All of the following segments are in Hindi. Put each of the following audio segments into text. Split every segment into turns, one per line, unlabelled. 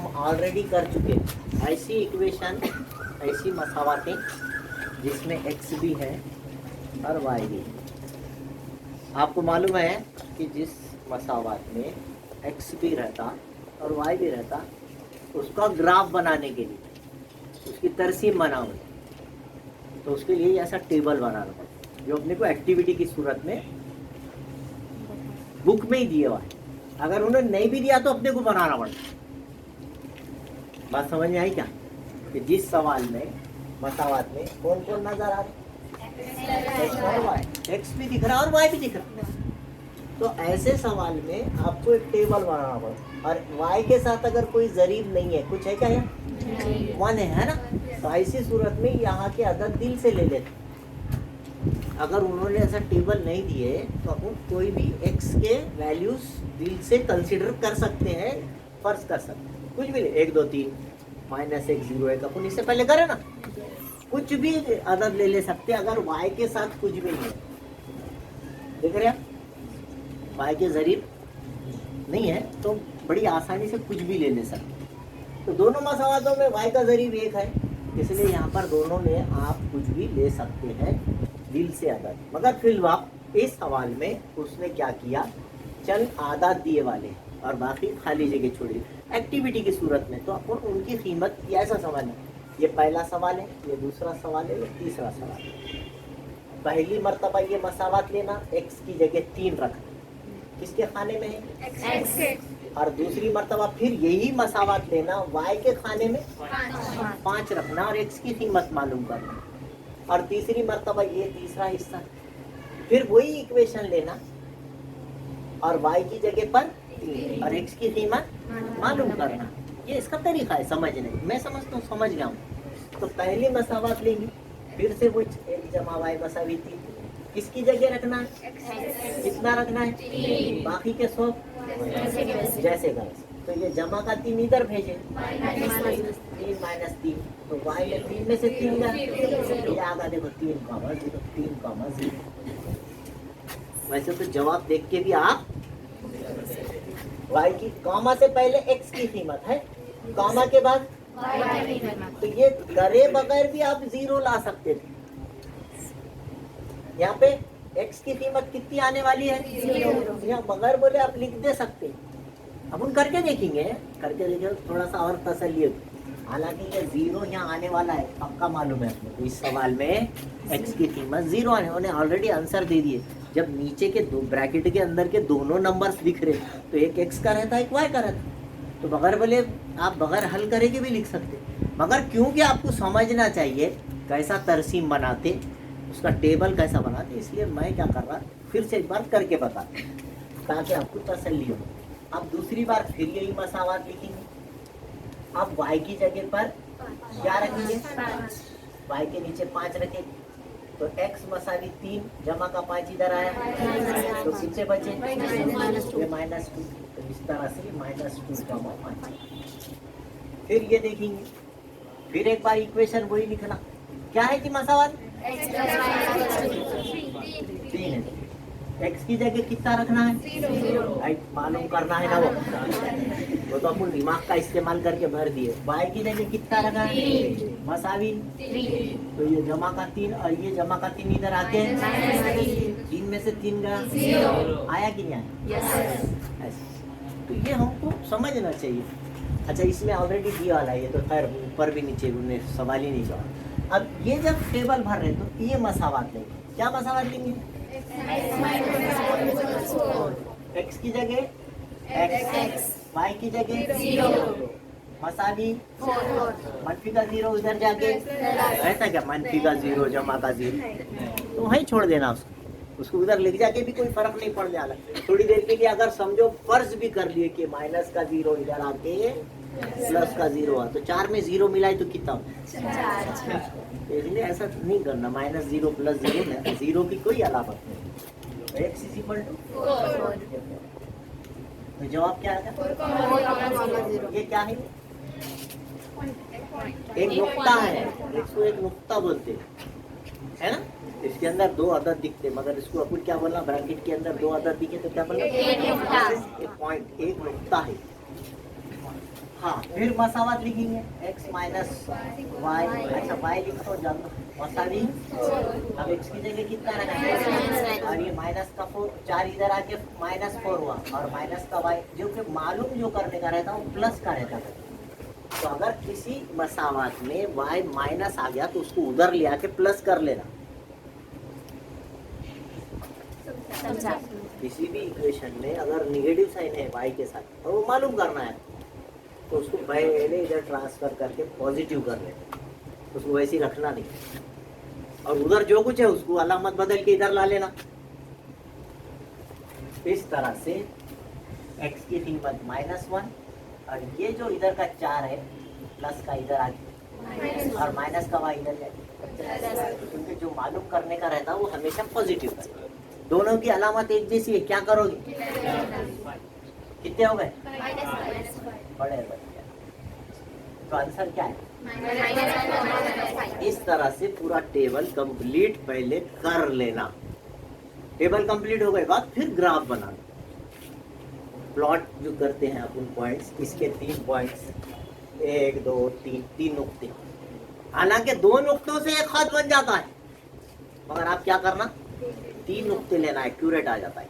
हम ऑलरेडी कर चुके हैं। ऐसी इक्वेशन, ऐसी मसावातें जिसमें x भी है और y भी है। आपको मालूम है कि जिस मसावात में x भी रहता और y भी रहता, उसका ग्राफ बनाने के लिए, उसकी तरसीम बनाओ, तो उसके लिए ऐसा टेबल बनाना पड़ता, जो अपने को एक्टिविटी की सूरत में बुक में ही दिए हुआ है। अगर उन्होंने नहीं भी दिया तो अपने को बनाना पड़ता। बात समझ में आई क्या? कि जिस सवाल में मसावात में कौन कौन नजर आ रहा है, x और y, x भी दिख रहा है और y भी दिख रहा है, तो ऐसे सवाल में आपको एक टेबल बनाना पड़ता। और y के साथ अगर कोई जरीब नहीं है, कुछ है क्या यहाँ? वन है ना? तो ऐसी सूरत में यहाँ के अदद दिल से ले लेते। अगर उन्होंने ऐसा टेबल नहीं दिए तो अपन कोई भी x के वैल्यूज दिल से कंसीडर कर सकते हैं, फर्ज कर सकते हैं, कुछ भी नहीं, 1 2 3 -1 0 1 अपन इससे पहले करे ना, कुछ भी अदद ले ले सकते हैं अगर y के साथ कुछ भी नहीं है। देख रहे हैं, y के जरीब नहीं है तो बड़ी आसानी से कुछ भी ले ले सकते हैं। तो दोनों मसावातों में y का जरीब 1 है, इसलिए यहाँ पर दोनों में आप कुछ भी ले सकते हैं दिल से अदद। मगर फिर इस सवाल में उसने क्या किया, चंद आदात दिए वाले और बाकी खाली जगह छोड़ी एक्टिविटी की सूरत में। तो अपन उनकी कीमत ऐसा सवाल है, ये पहला सवाल है, ये दूसरा सवाल है, ये तीसरा सवाल है। पहली मर्तबा ये मसावत लेना, x की जगह 3 रखना, किसके खाने में है? x। और दूसरी मर्तबा फिर यही मसावत लेना, y के खाने में 5 रखना और x की कीमत मालूम करना। और तीसरी मर्तबा ये तीसरा हिस्सा, फिर वही इक्वेशन लेना और y की जगह पर 3 और x की कीमत मालूम करना। ये इसका तरीका है समझने। मैं समझता हूँ, समझ गया हूँ। तो पहली मसावत लेंगे, फिर से वो 1 जमा y बसावी 3, किसकी जगह रखना है? कितना रखना है? 3। बाकी के 100 जैसे गए। तो ये जमा का 3 इधर भेजे, 3 -3, तो y में 3 में से 3 गया, ये आगा देखो 3 कामा 0, 3 कामा 0। वैसे तो जवाब देख के भी आप y की कामा से पहले x की कीमत है, कामा के बाद तो ये करे बगैर भी आप 0 ला सकते थे। यहाँ पे x की कीमत कितनी आने वाली है? 0। यहाँ बगैर बोले आप लिख दे सकते हैं। अब उन करके देखेंगे, करके देखेंगे थोड़ा सा और तसल्ली होगी। हालांकि ये 0 यहाँ आने वाला है, पक्का मालूम है आपको। तो इस सवाल में x की कीमत 0 आने, उन्हें ऑलरेडी आंसर दे दिए। जब नीचे के दो ब्रैकेट के अंदर के दोनों नंबर्स दिख रहे, तो एक x का रहता, एक y का रहता, तो बगैर बोले आप बगैर हल करेंगे भी लिख सकते। मगर क्योंकि आपको समझना चाहिए कैसा तरसीम बनाते, उसका टेबल कैसा बनाते, इसलिए मैं क्या कर रहा, फिर से एक बार करके बता ताकि आपको तसल्ली हो। अब दूसरी बार फिर यही मसावत लिखेंगे। अब y की जगह पर क्या रखेंगे? y के नीचे 5 रखेंगे, तो x मसावी 3 जमा का 5 इधर आया, तो कितने बचे? ये -2। तो इस तरह से -2 जमा 5। फिर ये देखेंगे, फिर एक बार इक्वेशन वही लिखना, क्या है कि मसावत 3 है, x की जगह कितना रखना है? 0। मालूम करना है ना वो तो अपन दिमाग का इस्तेमाल करके भर दिए। y की जगह कितना रखना है? मसावी 3। तो ये जमा का 3 और ये जमा का 3 इधर आके 3 में से 3 गया 0। आया कि नहीं आया? तो ये हमको समझना चाहिए। अच्छा, इसमें ऑलरेडी दिया वाला है, ये तो खैर ऊपर भी नीचे सवाल ही नहीं जवाब। अब ये जब टेबल भर रहे तो ये मसावत लेंगे, क्या मसावत लेंगे? x की जगह x, y की जगह 0, मसावी मनफी का 0 उधर जाके रहता क्या? मनफी का 0 जमा का 0, तो वहीं छोड़ देना उसको उधर लिख जाके भी कोई फर्क नहीं पड़ जाना। थोड़ी देर के लिए अगर समझो फर्ज भी कर लिए कि माइनस का 0 इधर आके प्लस का 0 आ, तो 4 में 0 मिलाए तो कितना? 4। इसलिए ऐसा नहीं करना, -0 + 0 में 0 की कोई अलामत नहीं। x = 4। तो जवाब क्या है? ये क्या है? एक नुक्ता है, इसको एक नुक्ता बोलते है ना। इसके अंदर 2 अदद दिखते, मगर इसको अपन क्या बोलना, ब्रैकेट के अंदर 2 अदद दिखे तो क्या बोलना? एक पॉइंट, एक नुक्ता है। हाँ, फिर मसावत लिखेंगे x माइनस वाई। अच्छा y लिखो तो जब मसावी, अब x की जगह कितना रखा और ये माइनस का 4, 4 इधर आके -4 हुआ और माइनस का y जो कि मालूम जो करने का रहता है वो प्लस का रहता है। तो अगर किसी मसावत में y माइनस आ गया तो उसको उधर ले आके प्लस कर लेना। किसी भी इक्वेशन में अगर निगेटिव साइन है y के साथ और वो मालूम करना है तो उसको पहले इधर ट्रांसफर करके पॉजिटिव कर लेना, उसको वैसे ही रखना नहीं और उधर जो कुछ है उसको अलामत बदल के इधर ला लेना। इस तरह से x की कीमत -1 और ये जो इधर का 4 है प्लस का इधर आगे और माइनस का y इधर जाए, क्योंकि जो मालूम करने का रहता है वो हमेशा पॉजिटिव है। दोनों की अलामत एक जैसी है, क्या करोगे? कितने हो गए? बड़े बन गया। तो आंसर क्या है? इस तरह से पूरा टेबल कंप्लीट पहले कर लेना। टेबल कंप्लीट हो गए बाद फिर ग्राफ बनाना। प्लॉट जो करते हैं अपन पॉइंट्स, इसके 3 पॉइंट्स 1 2 3 3 नुक्ते, हालांकि 2 नुक्तों से एक खत बन जाता है मगर आप क्या करना 3 नुक्ते लेना, एक्यूरेट आ जाता है।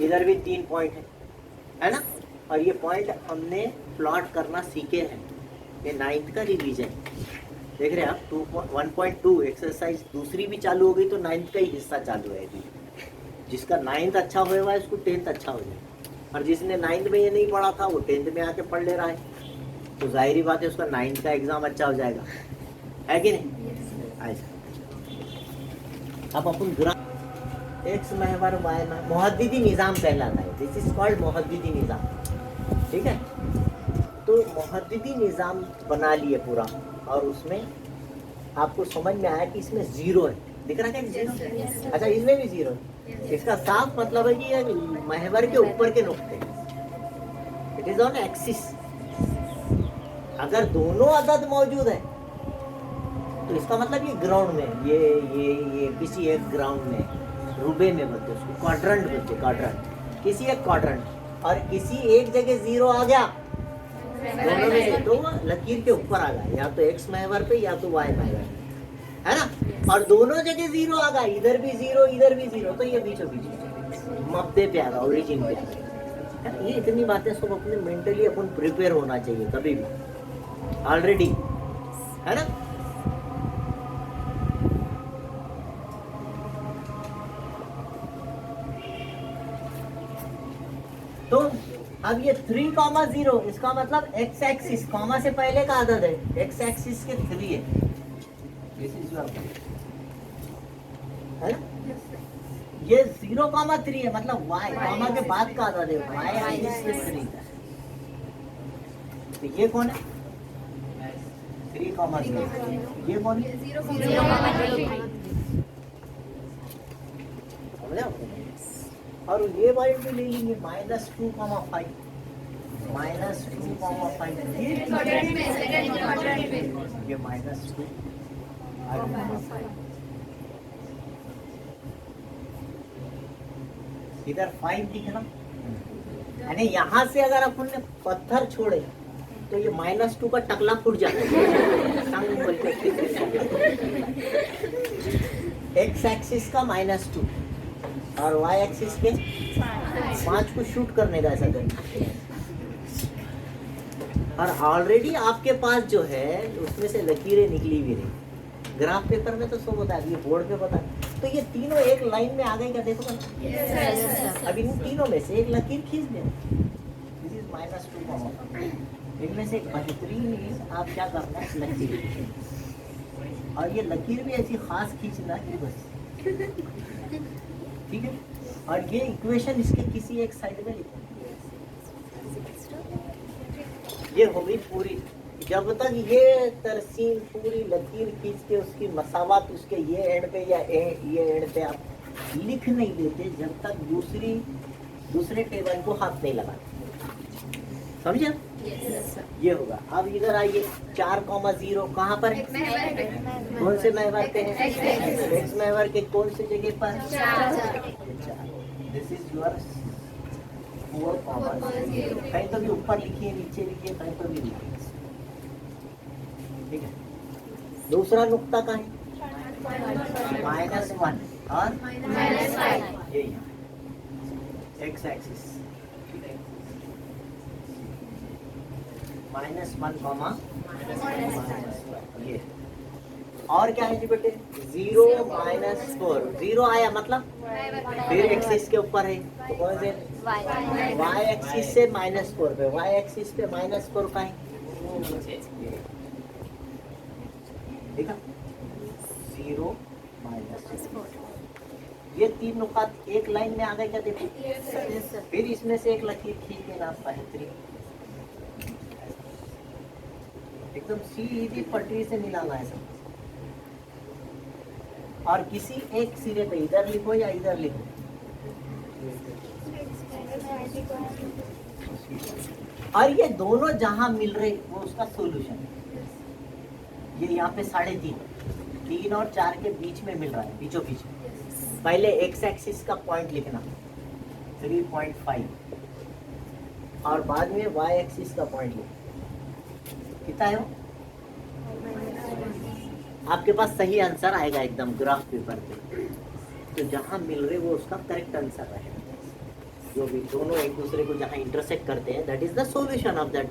इधर भी 3 पॉइंट है ना, और ये पॉइंट हमने प्लॉट करना सीखे हैं। ये 9th का रिवीजन देख रहे हैं आप। 1.2 एक्सरसाइज दूसरी भी चालू हो गई तो 9th का ही हिस्सा चालू है। जिसका 9th अच्छा होगा उसको 10th अच्छा हो जाएगा, और जिसने 9th में ये नहीं पढ़ा था वो 10th में आके पढ़ ले रहा है तो जाहिर बात है उसका 9th का एग्जाम अच्छा हो जाएगा, है कि नहीं? अच्छा, अब अपन ग्राफ एक्स महवर वाई महवर मुहद्दिदी निज़ाम कहलाता है। दिस इज कॉल्ड मुहद्दिदी निज़ाम, ठीक है। तो मुहद्दिदी निज़ाम बना लिए पूरा, और उसमें आपको समझ में आया कि इसमें 0 है, दिख रहा है क्या 0? अच्छा, इसमें भी 0 है। इसका साफ मतलब है कि ये महवर के ऊपर के नुक्ते, इट इज ऑन एक्सिस। अगर दोनों अदद मौजूद है तो इसका मतलब ये ग्राउंड में, ये किसी एक ग्राउंड में, रुबे में बोलते उसको, क्वाड्रेंट बोलते, क्वाड्रेंट, किसी एक क्वाड्रेंट, और किसी एक जगह 0 आ गया दोनों में से तो लकीर के ऊपर आ गया, या तो एक्स महवर पे या तो वाई महवर पे, है ना। और दोनों जगह 0 आ गया, इधर भी 0 इधर भी 0, तो ये बीचों बीच मब्दे पे आ गया, ओरिजिन पे आ गया। ये इतनी बातें सब अपने मेंटली अपन प्रिपेयर होना चाहिए कभी भी, ऑलरेडी, है ना। तो अब ये 3,0 इसका मतलब x एक्सिस, कॉमा से पहले का आदत है, x एक्सिस के 3 है, है ना। ये 0,3 है मतलब y, कॉमा के बाद का आदत है, y एक्सिस के 3 है। तो ये कौन है? 3,0, ये कौन है? 0,3। और ये वाले भी ले लेंगे -2,5, -2,5, ये -2 इधर 5 दिखना, यानी यहाँ से अगर अपन ने पत्थर छोड़े तो ये -2 का टकला फूट जाता है। एक्स एक्सिस का -2 और y एक्सिस के 5 को शूट करने का, ऐसा करना। और ऑलरेडी आपके पास जो है उसमें से लकीरें निकली भी रही। ग्राफ पेपर में तो सब होता है, ये बोर्ड पे पता है। तो ये तीनों एक लाइन में आ गई क्या, देखो yes, अब इन तीनों में से एक लकीर खींच दें। दिस इज -2, इनमें से एक बेहतरीन आप क्या करना है, लकीर, और ये लकीर भी ऐसी खास खींचना कि बस, ठीक है। और ये इक्वेशन इसके किसी एक साइड में लिखो, ये हो गई पूरी। जब तक ये तरसीम पूरी लकीर खींच के उसकी मसावत उसके ये एंड पे या ये एंड पे आप लिख नहीं देते, जब तक दूसरे टेबल को हाथ नहीं लगाते, समझे? yes, ये होगा। अब इधर आइए, 4,0 कहाँ पर है? कौन से महवर पे है? एक्स महवर के कौन से जगह पर? दिस इज योर 4, कहीं तो भी ऊपर लिखिए, नीचे लिखिए, कहीं तो भी लिखिए, ठीक है। दूसरा नुक्ता का है -1 और ये एक्स एक्सिस -1, ये और क्या है जी बेटे, 0 -4, 0 आया मतलब फिर एक्सिस के ऊपर है तो कौन से y एक्सिस से -4 पे, y एक्सिस पे -4 का है, ठीक है, 0 -4। ये 3 नुकात एक लाइन में आ गए क्या, देखो फिर इसमें से एक लकीर खींच देना, बेहतरीन, एकदम सीधी पटरी से मिलाना है सब, और किसी एक सिरे पे इधर लिखो या इधर लिखो, और ये दोनों जहां मिल रहे वो उसका सॉल्यूशन है। ये यहाँ पे 3.5, 3 और 4 के बीच में मिल रहा है, बीचों बीच। पहले एक्स एक्सिस का पॉइंट लिखना 3.5 और बाद में वाई एक्सिस का पॉइंट लिखना, कितना है वो? आपके पास सही आंसर आएगा एकदम ग्राफ पेपर पे, तो जहां मिल रहे वो उसका करेक्ट आंसर रहेगा। जो भी दोनों एक दूसरे को जहां इंटरसेक्ट करते हैं, that is the solution of that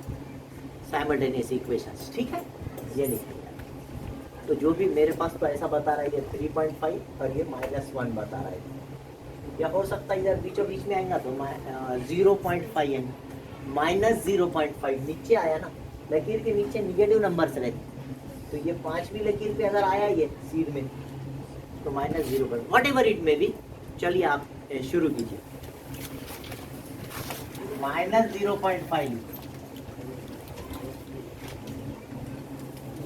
simultaneous equations, ठीक है, ये लिखिए। तो जो भी मेरे पास तो ऐसा बता रहा है, ये 3.5 और ये -1 बता रहा है, या हो सकता है इधर बीचों बीच में आएगा तो 0.5 है, -0.5 नीचे आया ना, लकीर के नीचे निगेटिव नंबर्स रहते, तो ये 5वीं लकीर पे अगर आया ये सीध में तो -0, वट एवर इट में भी। चलिए आप शुरू कीजिए, -0.5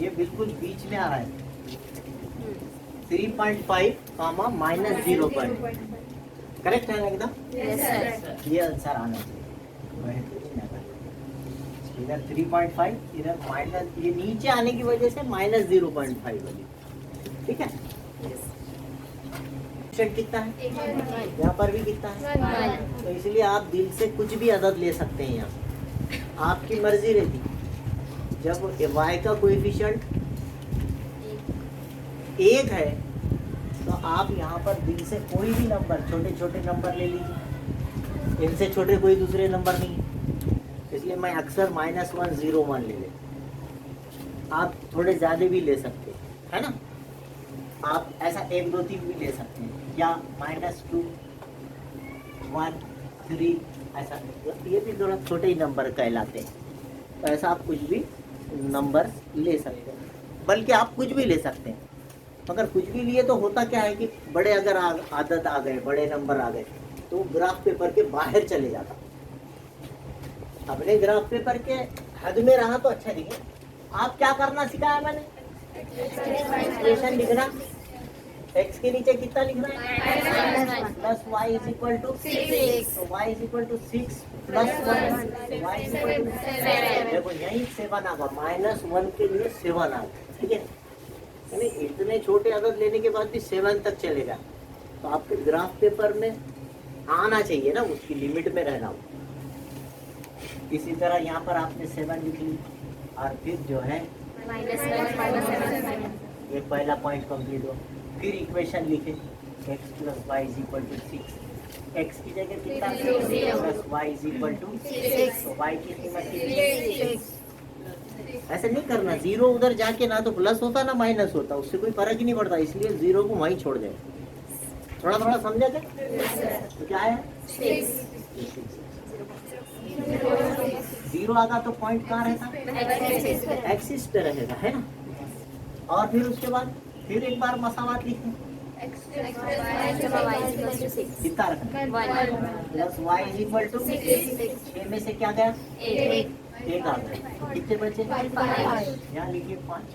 ये बिल्कुल बीच में आ रहा है, 3.5 -0, करेक्ट है ना एकदम? ये आंसर आना चाहिए, इधर 3.5, इधर माइनस, ये नीचे आने की वजह से -0.5 बनी, ठीक है। कितना है यहाँ पर भी कितना है, तो इसलिए आप दिल से कुछ भी अदद ले सकते हैं, यहाँ आपकी मर्जी रहती। जब y का कोएफिशिएंट 1 है तो आप यहाँ पर दिल से कोई भी नंबर, छोटे छोटे नंबर ले लीजिए, इनसे छोटे कोई दूसरे नंबर नहीं है, इसलिए मैं अक्सर -1, 0, 1 ले लेता। आप थोड़े ज़्यादा भी ले सकते हैं, है ना, आप ऐसा 1, 2, 3 भी ले सकते हैं, या -2, 1, 3 ऐसा, ये भी थोड़ा छोटे ही नंबर कहलाते हैं, तो ऐसा आप कुछ भी नंबर ले सकते हैं, बल्कि आप कुछ भी ले सकते हैं। मगर कुछ भी लिए तो होता क्या है कि बड़े अगर आदत आ गए, बड़े नंबर आ गए, तो ग्राफ पेपर के बाहर चले जाता। अपने ग्राफ पेपर के हद में रहा तो अच्छा दिखे। आप क्या करना सिखाया मैंने, एक्सप्रेशन लिखना, एक्स के नीचे कितना लिखना है, plus y is equal to 6, तो y is equal to 6 plus 1, y is equal to 7। देखो यही 7 आ गया, -1 के लिए 7 आ गया, ठीक है, यानी इतने छोटे अदद लेने के बाद भी 7 तक चलेगा, तो आपके ग्राफ पेपर में आना चाहिए ना, उसकी लिमिट में रहना हो। इसी तरह यहाँ पर आपने 7 लिख ली, और फिर जो है ये पहला पॉइंट कंप्लीट हो। फिर इक्वेशन लिखे, x + y = 6, x की जगह कितना, प्लस y = 6, तो y की कीमत कितनी, ऐसा नहीं करना, 0 उधर जाके ना तो प्लस होता ना माइनस होता, उससे कोई फर्क ही नहीं पड़ता, इसलिए 0 को वहीं छोड़ दे। थोड़ा थोड़ा समझे थे, तो क्या है 0 आगा तो पॉइंट कहाँ रहता, एक्सिस पे रहेगा, है ना। और फिर उसके बाद फिर एक बार मसावात लिखें, कितना रखना, प्लस y = 6, 6 में से क्या गया, 1 आ गया, कितने बचे, यहाँ लिखिए 5,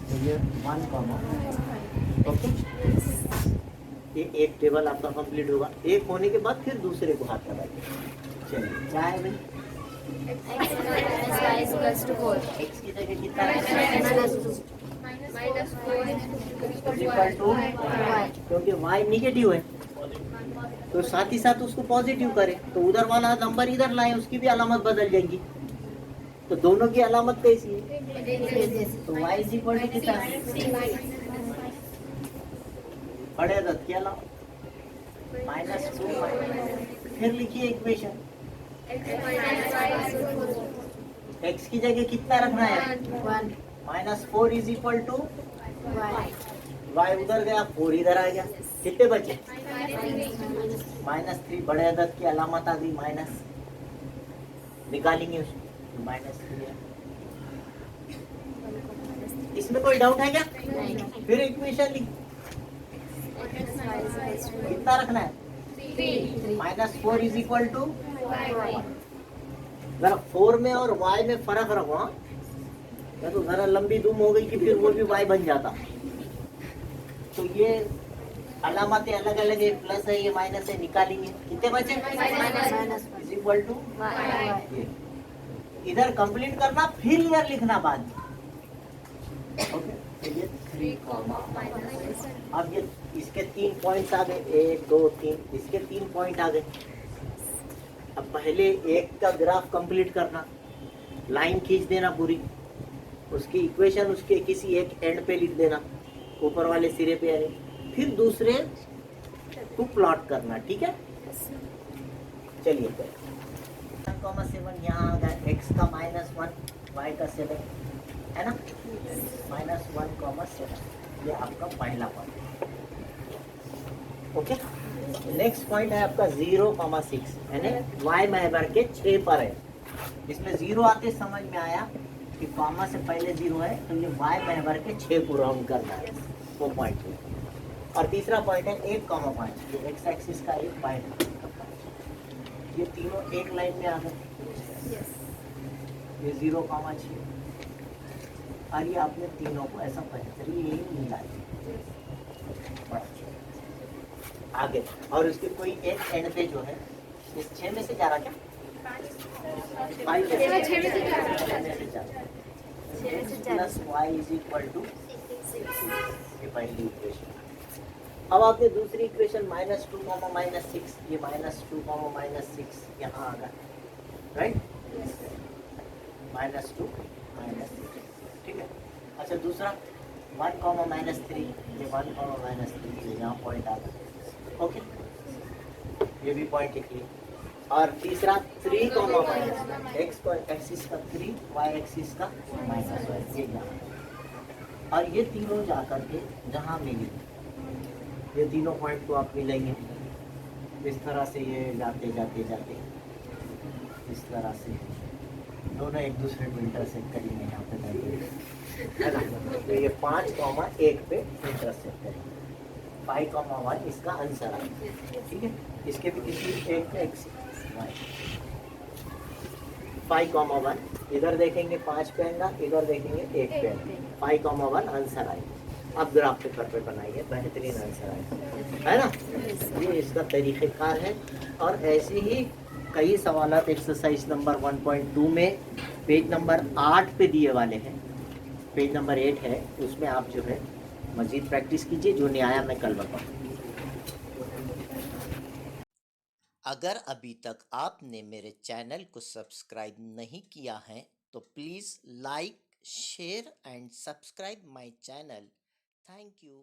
तो ये 1, ओके। ये एक टेबल आपका कंप्लीट होगा। एक होने के बाद फिर दूसरे को हाथ लगाइए। चलिए क्या है भाई, x की जगह कितना है, क्योंकि y निगेटिव है, तो साथ ही साथ उसको पॉजिटिव करें, तो उधर वाला नंबर इधर लाएं, उसकी भी अलामत बदल जाएगी। तो दोनों की अलामत कैसी है? तो y इज इक्वल टू कितना? बड़े अदद की अलामत -2। फिर लिखिए इक्वेशन, x की जगह कितना रखना है? -4 इज इक्वल टू y उधर गया, 4 इधर आ गया, कितने बचे? -3। बड़े अदद की अलामत आ गई माइनस, निकालेंगे उसको, -3 है। इसमें कोई डाउट है क्या? फिर इक्वेशन लिख, कितना रखना है? -4 इज इक्वल टू, जरा 4 में और y में फर्क रखो। हाँ, या तो जरा लंबी दुम हो गई कि फिर वो भी y बन जाता। तो ये अलामतें अलग अलग है, प्लस है, ये माइनस है, निकालेंगे, कितने बचे? इज इक्वल टू, इधर कंप्लीट करना, फिर इधर लिखना बाद में। ओके, तो ये 3, अब ये इसके 3 पॉइंट्स आ गए, 1 2 3, इसके 3 पॉइंट आ गए। अब पहले एक का ग्राफ कंप्लीट करना, लाइन खींच देना पूरी, उसकी इक्वेशन उसके किसी एक एंड पे लिख देना, ऊपर वाले सिरे पे यानी, फिर दूसरे को प्लॉट करना, ठीक है? चलिए 1,7 यहाँ आ गया, x का -1, y का 7 है ना, -1,7, ये आपका पहला पॉइंट। ओके, नेक्स्ट पॉइंट है आपका 0,6, यानी y महबर के 6 पर है। इसमें 0 आते समझ में आया कि कॉमा से पहले 0 है, तो ये y महबर के 6 को राउंड करना है, वो पॉइंट है। और तीसरा पॉइंट है 1,5, ये x एक्सिस का एक पॉइंट है। ये तीनों एक लाइन में आ गए, ये 0,6, और ये आपने तीनों को ऐसा बेहतरीन मिला आगे। और उसके कोई एक एंड पे जो है, इस 6 में से जा रहा क्या? 5 में से जा रहा, plus y is equal to, ये पहली इक्वेशन। अब आपने दूसरी इक्वेशन -2, -6, ये -2, -6 यहाँ आ गया, राइट? -2, -6, ठीक है। अच्छा, दूसरा 1, -3, ये 1, -3, ये यहाँ पॉइंट आ गया, ओके, ये भी पॉइंट लिख लिया। और तीसरा 3, x को एक्सिस का 3, y एक्सिस का -1, ये यहाँ। और ये तीनों जा करके जहाँ मिली, ये तीनों पॉइंट को आप मिलेंगे इस तरह से, ये जाते जाते जाते इस तरह से दोनों एक दूसरे को इंटरसेक्ट करेंगे यहाँ पे, है ना? तो ये 5,1 पे इंटरसेक्ट करेंगे, 5,1 इसका आंसर है, ठीक है? इसके भी किसी एक पे x 5,1 इधर देखेंगे 5 पे आएगा, इधर देखेंगे 1 पे आएगा, 5,1 आंसर आएगा। अब ग्राफ पेपर पे बनाइए, बेहतरीन आंसर आएगा, है ना? ये इसका तरीक़ेकार है। और ऐसे ही कई सवालात एक्सरसाइज नंबर 1.2 में पेज नंबर 8 पे दिए वाले हैं, पेज नंबर 8 है, उसमें आप जो है मजीद प्रैक्टिस कीजिए, जो नहीं आया मैं कल बताऊँ। अगर अभी तक आपने मेरे चैनल को सब्सक्राइब नहीं किया है तो please like, share and subscribe my channel. Thank you.